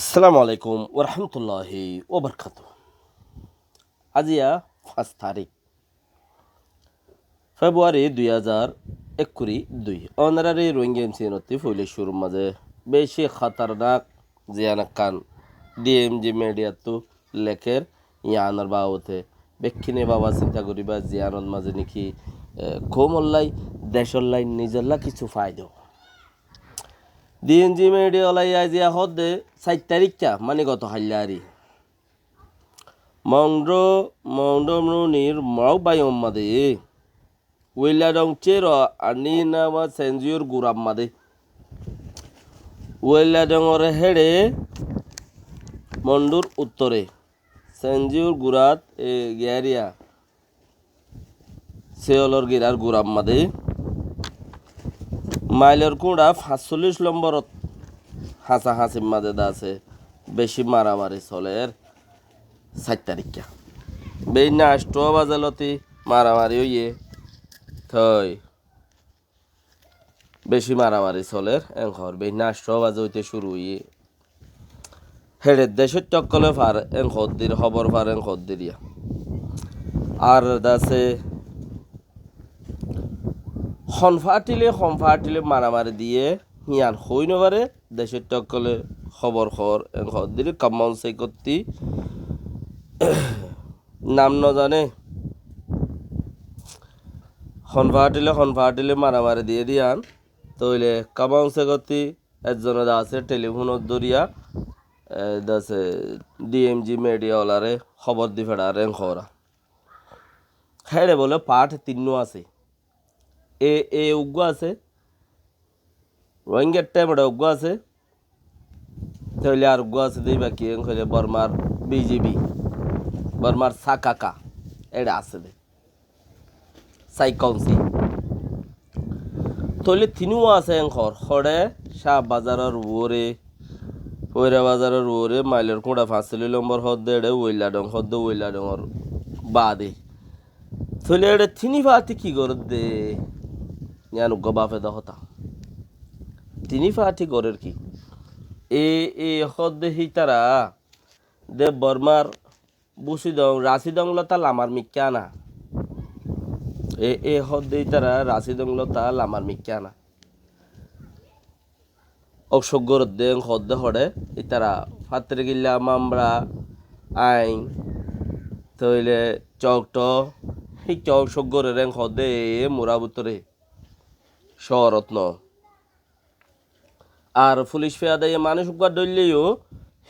আসসালামু আলাইকুম ওরহামতুল্লাহি ওবরকাত। আজিয়া 5 তারিখ ফেব্রুয়ারি 2021 অনারারি রোহিঙ্গা এমসিএনতি ফইলে শুরুর মাঝে বেশি খাতারনাক জিয়ানাকান ডিএমজি মিডিয়াতো লেখের ইয়ানার বাবতে বেক্ষিনে বাবা চিন্তা করিবা জিয়ানত মাঝে নাকি কোমল্লাই দেশল্লাই নিজল্লা কিছু ফায়দা ডিএমজি মিডিয়া ওলাই আজিয়া হদে 4 তারিখটা মানে গত হাল্লারি মংডমরুনির মরবায়ম্মাদে ওয়েলাডং চেরো আনি নামা সেনজিওর গুরাম্মাদে ওয়েলাডংর হেড়ে মন্ডুর উত্তরে সেনজিওর গুরাত গিয়ারিয়া সেওলর গিরার গুরাম্মাদে মাইলের কুড়া 45 নম্বরত হাসাহাসির মাঝে আছে বেশি মারামারি চলের 4 তারিখা বেইনা 8 বাজালতি মারামারি হইয়ে থই বেশি মারামারি চলের এংখর বেইনা 8 বাজে হইতে শুরু হইয়ে হেড়ে দেশের টকলে ফার এংখর দির খবর ফার এংখর দিরিয়া আর দাসে হনফাটিলে মারামারি দিয়ে হিয়ান হই নবারে দেশের টকলে খবর খর এংখর দির কামন সে করতি নাম ন জানে হনফাটিলে মারামারি দিয়ে দিয়ান তইলে কামাউন সেগতি একজনে আছে টেলিফোনত দরিয়া দাসে ডিএমজি মিডিয়া ওলারে খবর দি ফেড়ার খরা হেড়ে বলে পাঠ 3 আছে এ উগ্র আছে রোহিঙ্গার টাইমটা উগ্র আছে তইলে আর উগ্র আছে দিই বাকি হইলে বর্মার বিজিবি বর্মার সাকাকা এটা আছে দে সাইকনসি তইলে 3 আছে খড়ে শাহ বাজারের ওরে ওইরা বাজারের ওরে মাইলের কুড়া 5 নম্বর হদ্দে এড়ে ওইলাডংর বাদে তইলে এড়ে 3 ফাতি কি করে দে জানো গবাফে দহতা 3 ফাতি করের কি এ হদ্দে হিতারা দে বর্মার বুসিদং রাশিদং লতা লামার মিক্কানা এ হদ্দে হিতারা রাশিদং লতা লামার মিক্কানা অসগ্যর দেং হদ্দে হড়ে ইতারা ফাত্রে গিল্লা মামরা আইন তইলে চকট সেই চক সগ্যরের রেং হদ্দে মোরা বুতরে শরত্ন আর পুলিশ ফেয়াদাই মানুষ উগার দইলেও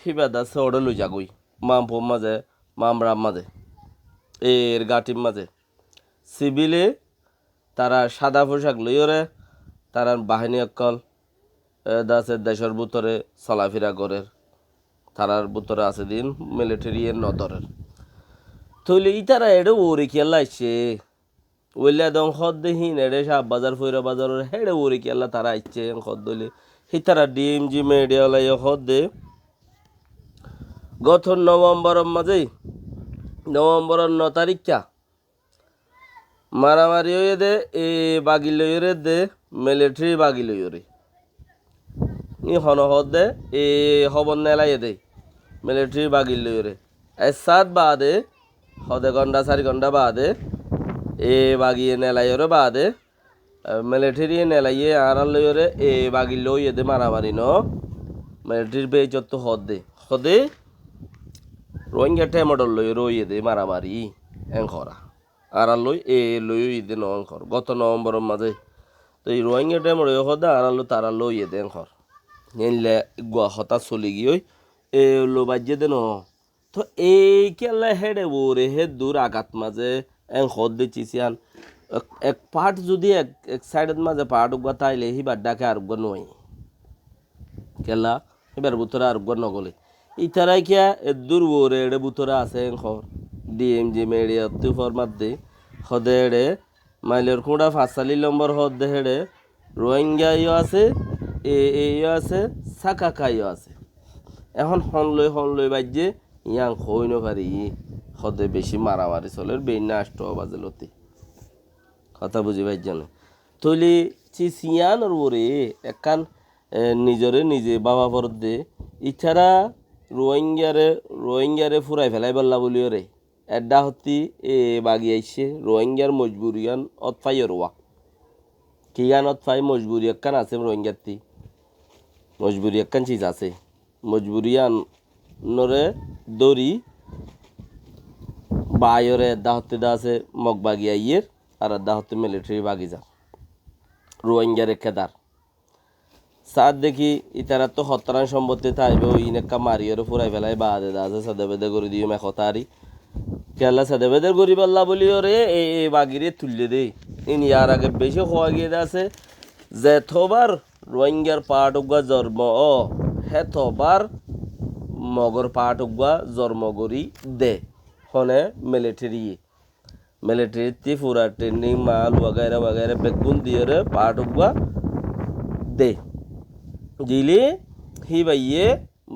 হিবাদা সড়ে লই যাগই মামফোর মাঝে মামরার মাঝে এর গাটির মাঝে সিভিলে তারা সাদা পোশাক লইরে তারা বাহিনী অকল দাসের দেশের ভিতরে চলাফেরা করে তারার ভিতরে আছে দিন মিলিটারি এর নদরের তইলে ইতারা এড়ে ওরে খেলা আইছে ওইলা দং হদ দেহিন এড়ে সাহ বাজার ফইরা বাজারের হেড়ে ওরে খেলা তারা আইছে হদ দইলে হিতারা ডিএমজি মিডিয়া লাই হদ দে গত নভেম্বরের 9 তারিখটা মারামারি হয়ে দে এ বাগি লইরে দে মিলিটারি বাগি লইরে ই হন হদে এ খবর নেলাই দে মিলিটারি বাগি লইরে সাত বাদে হদে ঘন্টা 4 ঘন্টা বাদে এ বাগিয়ে নেলাইরে বাদে মিলিটারি নেলাইয়ে আর লইরে এ বাগি লই দে মারামারি ন মিলিটারি বে যত হদে রোহিঙ্গা টেমডল লই রইয়ে দে মারামারি এংখরা আর লই এ লই দে ন এংখর গত নভেম্বরের মাঝে তো এই রোহিঙ্গা টেমড হদে আর তারা লইয়ে দে এংখর নিলে গুয়া হতা চলি গিয়ে এ লো বাজ্যে দে ন তো এই কেলা হেডে বোরে হে দূর আঘাত মাঝে হদ দিছিয়ান এক পার্ট যদি এক সাইডের মাঝে পার্ট উগা তাইলে হিবার ডাকে আর উগা নয় কেলা এবার বুতরা আর উগা নগলে ইতারাই কিয়া এ দূর বোরে এড়ে বুতরা আছে এংখর ডিএমজি মিডিয়া তুফর মাদ্দে হদে এড়ে মাইলের কুড়া 45 নম্বর হদে হেড়ে রোহিঙ্গা আছে ইয়ে আছে সাকাকাইও আছে এখন হন লই বাজ্যে ইয়াং হইন পারি হদে বেশি মারামারি চলের বেইনা 8 বাজেলতি কথা বুঝি ভাইজানে তৈলি চিয়ানোর ওরে একান নিজরে নিজে বাবা পর দে ইচ্ছারা রোহিঙ্গারে রোহিঙ্গারে ফুরাই ফেলাই বললা বলিও রে এডা হতি এ বাগি আইছে রোহিঙ্গার মজবুরিয়ান অতফাই রোয়া কি গান অতফাই মজবুরি একখান আছে রোহিঙ্গাতি মজবুরি একখান চিজ আছে মজবুরিয়ান নরে দড়ি বায়রে এডা হতে দা আছে মগ বাগি আইয়ের আর এডা হতে মিলিটারি বাগি যা রোহিঙ্গারে কেদার সাত দেখি ইতারা তো হত্যারান সম্পত্তি থাকবে ওই নেকা মারিয়রে ফুরাই ফেলাই বাদে দাসে সাদে বেদে করে দিও মেখতারি কেলা সাদে বেদে গরিব আল্লাহ বলিও রে এই বাগিরে তুললে দে ইন ইয়ার আগে বেশি হওয়া গিয়ে আছে যে থবার রোহিঙ্গার পাট উগা জন্ম হেতবার মগর পাট উগা জন্ম করি দে হনে মিলিটারি পুরা ট্রেনিং মাল वगैरह वगैरह বেগুন দিয়ে রে পাট উগা দে দিলে হি ভাইয়ে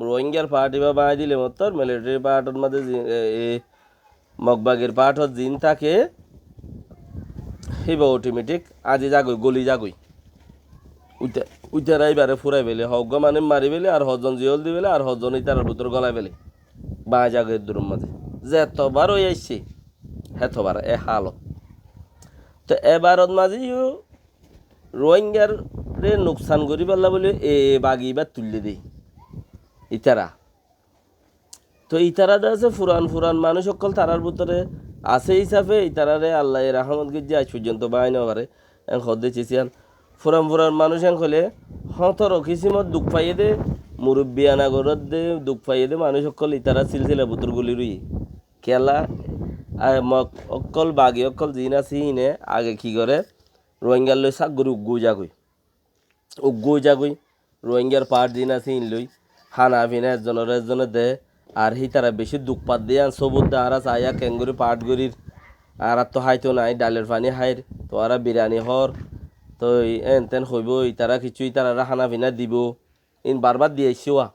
রোহিঙ্গার পার্টি বা বাঁধ দিলে মতো মিলিটারি পার্টের মধ্যে মগবাগের পার্টত জিন থাকে হিবা অটোমেটিক আজি যাগই গলি যাগই উইটারাই বারে ফুরাই পেলে হগ মানে মারি পেলে আর হজন জিয়ল দি পেলে আর হজন ইতার ভিতর গলাই পেলে বাঁ জাগের দূরের মাঝে যে এতবার হয়ে আসছে হেতবার এ হালো তো এবারত মাঝেও রোহিঙ্গার রে নোকসান করি পারলা বলে এ বাগি বা তুললে দেই ইতারা তো ইতারা আছে ফুরান মানুষ সকল তারার ভিতরে আছে হিসাবে ইতারারে আল্লাহ রাহমত গিয়ে আজ পর্যন্ত বাইন পারে হদে চেয়েছিয়ান ফুরান মানুষ হলে হতর কিসিমত দুঃখ পাইয়ে দে মুরব্বিয়ানা গরত দে দুঃখ পাইয়ে দে মানুষ সকল ইতারা সিলসিলা বুতর গুলি রুই খেলা অকল বাগি অকল জিন আছে ইনে আগে কি করে রোহিঙ্গার লই শাক গরু উগ্গু যাগুই রোহিঙ্গার পাট দিন আছে ইন লই খানা পিনা একজনের দে আর হি তারা বেশি দুঃখ পাত দিয়ে সবুত দে আর চাইয়া কেঙ্গুরি পাট গরির আর তো হাইতো নাই ডালের পানি হাইর তো আর বিরিয়ানি হর তো এন তেন হইব ইতারা কিছুই তারা খানা পিনা দিব ইন বারবার দিয়ে আইসিওয়া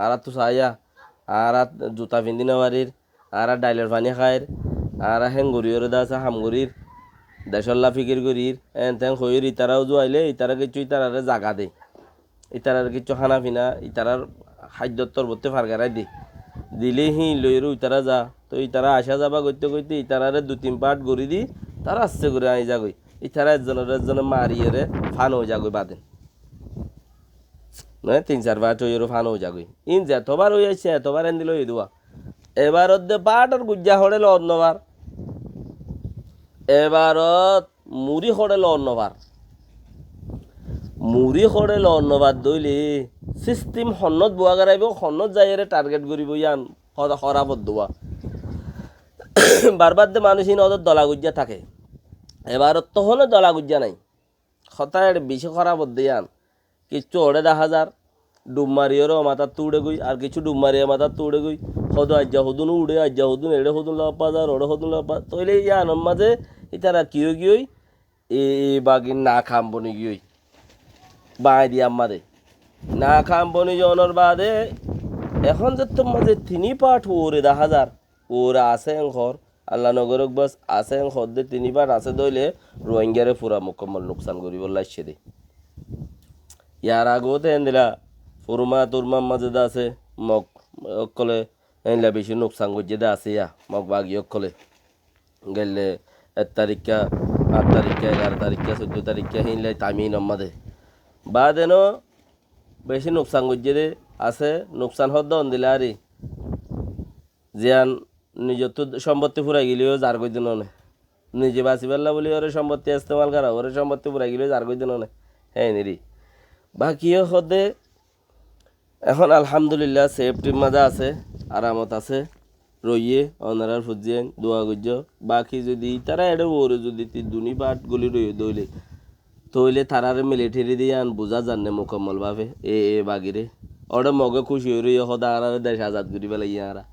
আর তো চাইয়া আর জুতা পিন্ধি নেওয়ারির আর ডালের পানি খাইর আর হেঙ্গুরিওর দা আছে হামগুরির দেশল্লা ফিকির করির এন তেন হইর ইতারাও জোয়াইলে ইতারা কিছু ইতারারে জাগা দে ইতারার কিছু খানা পিনা ইতারার খাদ্যত্তর বলতে ফারগারাই দে দিলে হি লইরু ইতারা যা তো ইতারা আসা যাবা করতে ইতারারে 2-3 পাট গড়ি দি তারা আসছে করে আই যাগই ইতারা একজনে মারিয়ে ফান হয়ে যাগই বাদে নয় 3-4 পাট হইরো ফান হয়ে যাগই ইন যেতবার হয়ে আছে এতবার এন দিল দেওয়া এবারত দে পাট আর গুজ্জা হড়ে অন্যবার এবারত মুড়ি হড়ে অন্যবার মুড়ি হড়ে অন্যবার দইলে সিস্টেম হন্নত বোয়া গারাইব হন্নত যাইরে টার্গেট করিব ইয়ান হরাবত দোয়া বারবার দে মানুষ ইন ওদের দলা গুজ্জা থাকে এবারত তো হলে দলা গুজ্জা নাই হতায় বেশি খরাবত দিয়ান কিছু ওড়ে 10,000 ডুব মারিয়েরও মাথার তুড়ে গই আর কিছু ডুব মারিয়ে মাথার তুড়ে গই হদু আজ্জা হদুন উড়ে আজ্জা হদুন এড়ে হদুন লাপাজার ওড়ে হদুন লাপা তইলে ইয়ানোর মাঝে ইতারা কিয় গিয়ে এ বাগিন না খাম বনি গিয়ে বাঁই দিয়া মাদে না খাম বনি জনের বাদে এখন যে তোর মাঝে 3 পাঠ ওরে 10,000 ওরা আছে ঘর আল্লাহ নগরক বাস আছে ঘর দে 3 পাঠ আছে দইলে রোহিঙ্গারে পুরা মুকম্মল নুকসান করিব লাইছে দে ইয়ার আগতে দিলা ফুরমা তুরমার মাঝে দা আছে মগ অকলে এনলা বেশি নুকসান করছে দা আছে ইয়া মগ বাগি অকলে গেলে 1 তারিখা 8 তারিখা 11 তারিখা 14 তারিখা হিনলে তামিন আমাদে বাদেনো বেশি নুকসান করছে দে আছে নুকসান হদ দিলা আরে জিয়ান নিজের তো সম্পত্তি ফুরাই গেলেও যার কই দিন নিজে বাঁচি পারলা বলি ওরে সম্পত্তি ইস্তেমাল করা ওরে সম্পত্তি ফুরাই গেলেও যার কই দিন হ্যাঁ নিরি বাকিও হদে এখন আলহামদুলিল্লাহ সেফটির মাঝে আছে আরামত আছে রইয়ে অনারার ফুজিয়েন দোয়া গুজ্জ বাকি যদি তারা এটা ওরে যদি দুনি বাট গলি রই দইলে তইলে তারারে মিলিটারি দিয়ে আন বোঝা জানে মুকম্মল ভাবে এ বাগিরে ওটা মগে খুশি হয়ে রইয়ে সদা আর দেশ আজাদ করি পেলাই ইয়ারা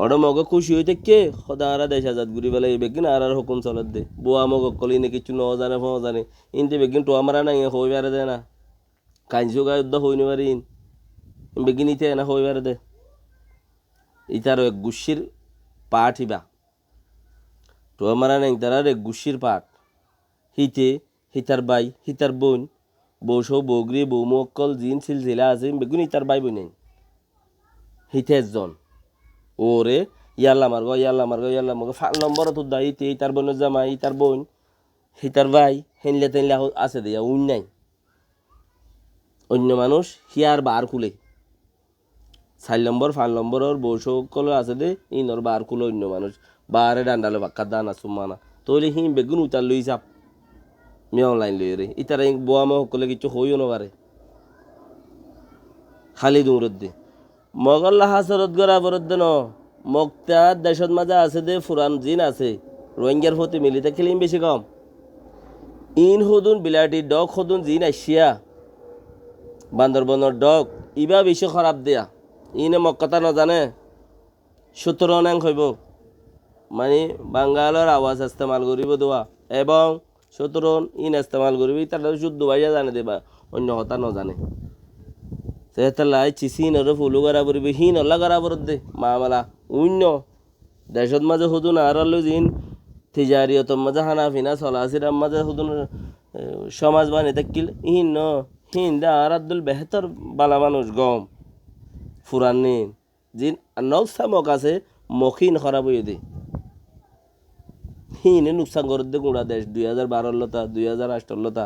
ওটা মগে খুশি হইতে কে সদা আর দেশ আজাদ করি পেলাই বেগিন আর হুকুম চলত দে বোয়া মগ কলি নে কিছু ন জানে ফ জানে ইনতে বেগিন টোয়া মারা নাই হই বেড়ে দে না কাঞ্জু গায়ে উদ্দা হই নিবারি ইন বেগিন ইতে না হই বেড়ে দে ইতার এক গুশির পাঠ হিবা টোয়া মারা নাই তার এক গুশির পাঠ হিতে হিতার বাই হিতার বোন বৌসৌ বৌগরি বৌমক্কল জিন সিলসিলা আছে বেগুন ইতার বাই বোন হিতেজন ওরে ইয়াল্লা মারগো ইয়াল্লা মারগো ইয়াল্লা মারগো 5 নম্বর তো দাই তার বোনের জামাই তার বোন হিতার ভাই হেনলে তেনলে আছে দিয়া উন নাই অন্য মানুষ হিয়ার বার খুলে 4 নম্বর 5 নম্বরের বউ সকল আছে দে ইনর বার খুলে অন্য মানুষ বারে ডান্ডালে বাক্কা দানা সুমানা তইলে হি বেগুন উতার লই যাপ মি অনলাইন লই রে ইতারে বোয়া মহ কলে কিছু হইও না পারে খালি দৌড়ত দে মগল্লা হাসরত গড়া বরদ ন মক্তা দেশত মাঝে আছে দে ফুরান জিন আছে রোহিঙ্গার প্রতি মিলিতে খেলিম বেশি কম ইন হদুন বিলাটি ডগ হদুন জিন আসিয়া বান্দরবনের ডগ ইবা বেশি খারাপ দেয়া ইনে মক্কাতা নজানে 17 নং হইব মানে বাঙ্গালর আওয়াজ ইস্তেমাল করিব দোয়া এবং 17 ইন ইস্তেমাল করিব তার শুদ্ধ ভাইয়া জানে দেবা অন্য কথা নজানে সেতালাই চিসিনরে ফুলু করা পড়িব হিন অল্লা করা পড়ত দে মামালা অন্য দেশত মাঝে হুদুন আর জিন তিজারিয়তর মাঝে হানাফিনা চলাচিরার মাঝে হুদুন সমাজ বানি থাকিল হিন ন হিন দা আর আব্দুল বেহতর বালা মানুষ গম ফুরান নিন জিন নকশা মক আছে মখিন খারাপ হয়ে দে হিনে নুকসান করে দে গুড়া দেশ 2012 লতা 2008 লতা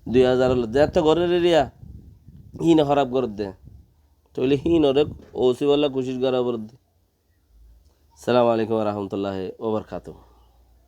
2000 লতা এত ঘরের এরিয়া হিনে খারাপ করে দে তাহলে হিন ওরে ওসি বল্লা কোশিশ করা করে দে। সালামু আলাইকুম রহমতুল্লাহ ওবরকাতুহ।